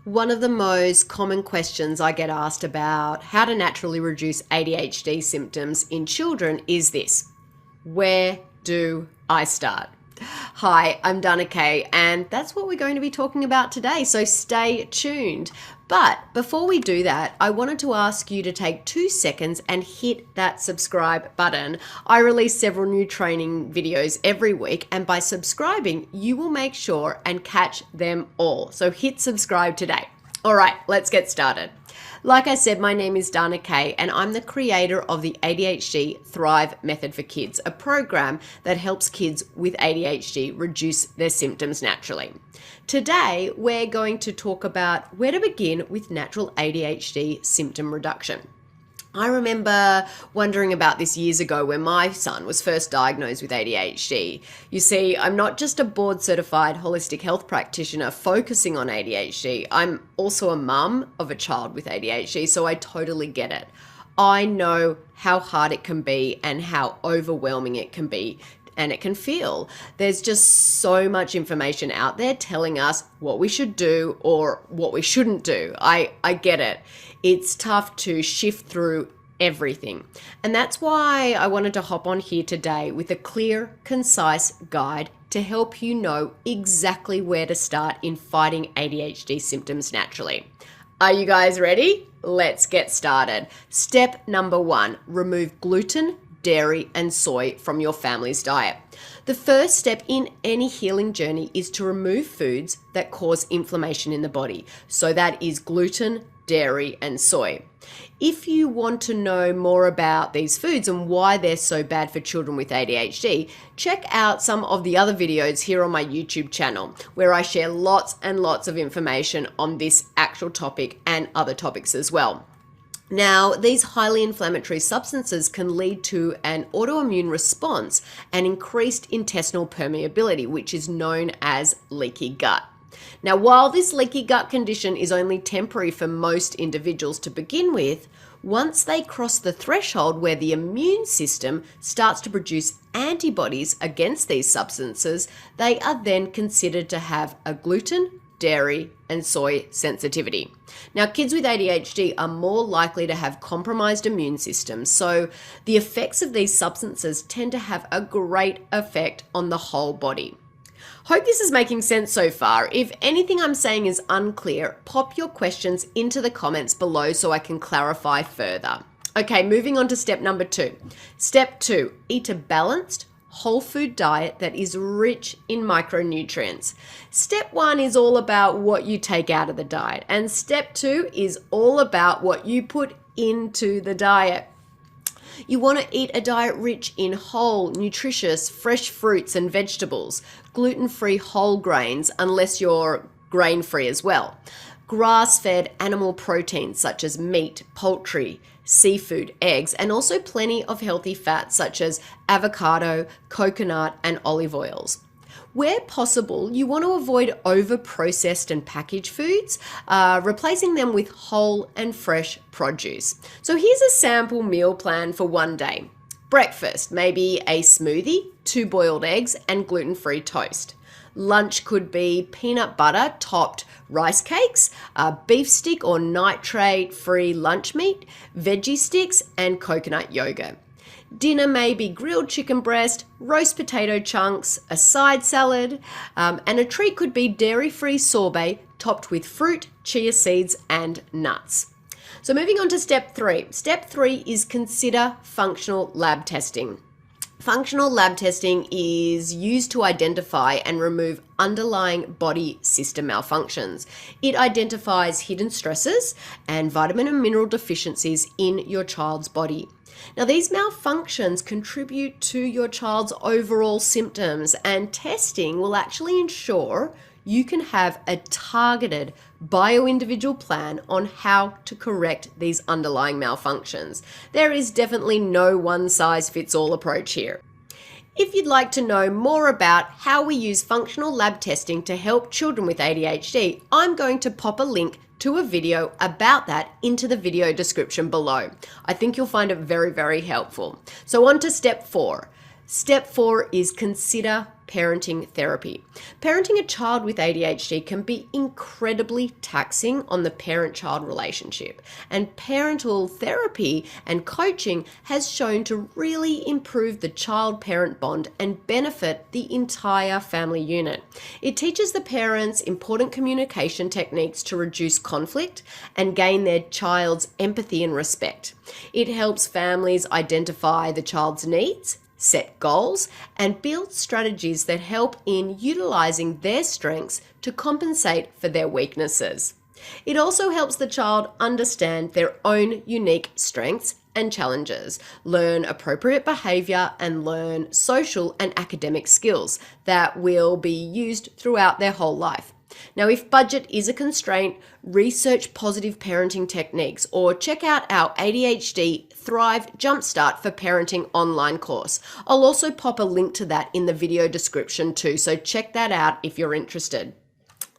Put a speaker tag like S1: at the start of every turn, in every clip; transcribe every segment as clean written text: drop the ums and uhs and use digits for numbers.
S1: One of the most common questions I get asked about how to naturally reduce ADHD symptoms in children is this: where do I start? Hi, I'm Dana Kay, and that's what we're going to be talking about today, so stay tuned. But before we do that, I wanted to ask you to take 2 seconds and hit that subscribe button. I release several new training videos every week, and by subscribing, you will make sure and catch them all. So hit subscribe today. All right, let's get started. Like I said, my name is Dana Kay, and I'm the creator of the ADHD Thrive Method for Kids, a program that helps kids with ADHD reduce their symptoms naturally. Today, we're going to talk about where to begin with natural ADHD symptom reduction. I remember wondering about this years ago when my son was first diagnosed with ADHD. You see, I'm not just a board-certified holistic health practitioner focusing on ADHD. I'm also a mum of a child with ADHD, so I totally get it. I know how hard it can be and how overwhelming it can be. And it can feel. There's just so much information out there telling us what we should do or what we shouldn't do. I get it. It's tough to shift through everything. And that's why I wanted to hop on here today with a clear, concise guide to help you know exactly where to start in fighting ADHD symptoms naturally. Are you guys ready? Let's get started. Step number 1, remove gluten, dairy, and soy from your family's diet. The first step in any healing journey is to remove foods that cause inflammation in the body. So that is gluten, dairy, and soy. If you want to know more about these foods and why they're so bad for children with ADHD, check out some of the other videos here on my YouTube channel, where I share lots and lots of information on this actual topic and other topics as well. Now, these highly inflammatory substances can lead to an autoimmune response and increased intestinal permeability, which is known as leaky gut. Now, while this leaky gut condition is only temporary for most individuals to begin with, once they cross the threshold where the immune system starts to produce antibodies against these substances, they are then considered to have a gluten, dairy, and soy sensitivity. Now, kids with ADHD are more likely to have compromised immune systems, so the effects of these substances tend to have a great effect on the whole body. Hope this is making sense so far. If anything I'm saying is unclear, pop your questions into the comments below so I can clarify further. Okay, moving on to step number 2. Step 2, eat a balanced, whole food diet that is rich in micronutrients. Step 1 is all about what you take out of the diet, and step 2 is all about what you put into the diet. You want to eat a diet rich in whole, nutritious, fresh fruits and vegetables, gluten-free whole grains unless you're grain-free as well, grass-fed animal proteins such as meat, poultry, seafood, eggs, and also plenty of healthy fats such as avocado, coconut, and olive oils. Where possible, you want to avoid over-processed and packaged foods, replacing them with whole and fresh produce. So here's a sample meal plan for one day. Breakfast, maybe a smoothie, 2 boiled eggs, and gluten-free toast. Lunch could be peanut butter topped rice cakes, beef stick or nitrate-free lunch meat, veggie sticks, and coconut yogurt. Dinner may be grilled chicken breast, roast potato chunks, a side salad, and a treat could be dairy-free sorbet topped with fruit, chia seeds, and nuts. So moving on to step 3. Step 3 is consider functional lab testing. Functional lab testing is used to identify and remove underlying body system malfunctions. It identifies hidden stresses and vitamin and mineral deficiencies in your child's body. Now, these malfunctions contribute to your child's overall symptoms, and testing will actually ensure you can have a targeted bio-individual plan on how to correct these underlying malfunctions. There is definitely no one-size-fits-all approach here. If you'd like to know more about how we use functional lab testing to help children with ADHD, I'm going to pop a link to a video about that into the video description below. I think you'll find it very, very helpful. So on to step 4. Step 4 is consider parenting therapy. Parenting a child with ADHD can be incredibly taxing on the parent-child relationship, and parental therapy and coaching has shown to really improve the child-parent bond and benefit the entire family unit. It teaches the parents important communication techniques to reduce conflict and gain their child's empathy and respect. It helps families identify the child's needs, set goals, and build strategies that help in utilizing their strengths to compensate for their weaknesses. It also helps the child understand their own unique strengths and challenges, learn appropriate behavior, and learn social and academic skills that will be used throughout their whole life. Now, if budget is a constraint, research positive parenting techniques or check out our ADHD Thrive Jumpstart for Parenting online course. I'll also pop a link to that in the video description too, so check that out if you're interested.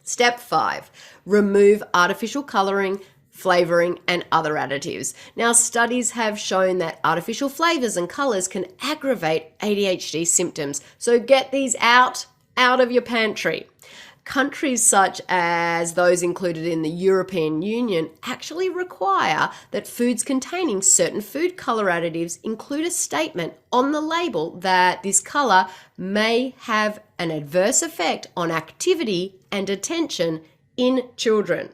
S1: Step 5, remove artificial coloring, flavoring, and other additives. Now, studies have shown that artificial flavors and colors can aggravate ADHD symptoms, so get these out of your pantry. Countries such as those included in the European Union actually require that foods containing certain food color additives include a statement on the label that this color may have an adverse effect on activity and attention in children.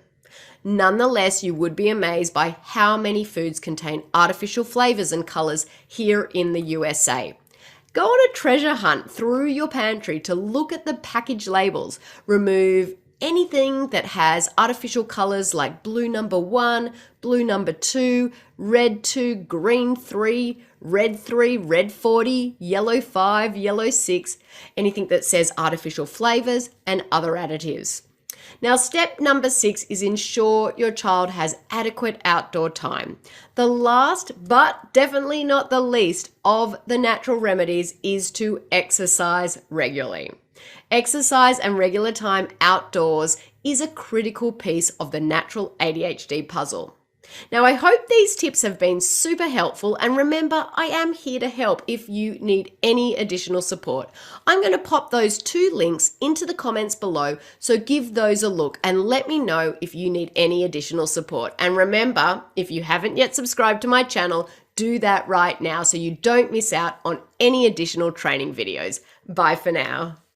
S1: Nonetheless, you would be amazed by how many foods contain artificial flavors and colors here in the USA. Go on a treasure hunt through your pantry to look at the package labels. Remove anything that has artificial colors like blue number 1, blue number 2, red 2, green 3, red 3, red 40, yellow 5, yellow 6, anything that says artificial flavors and other additives. Now, step number 6 is ensure your child has adequate outdoor time. The last, but definitely not the least, of the natural remedies is to exercise regularly. Exercise and regular time outdoors is a critical piece of the natural ADHD puzzle. Now, I hope these tips have been super helpful, and remember, I am here to help if you need any additional support. I'm going to pop those 2 links into the comments below, so give those a look and let me know if you need any additional support. And remember, if you haven't yet subscribed to my channel, do that right now so you don't miss out on any additional training videos. Bye for now.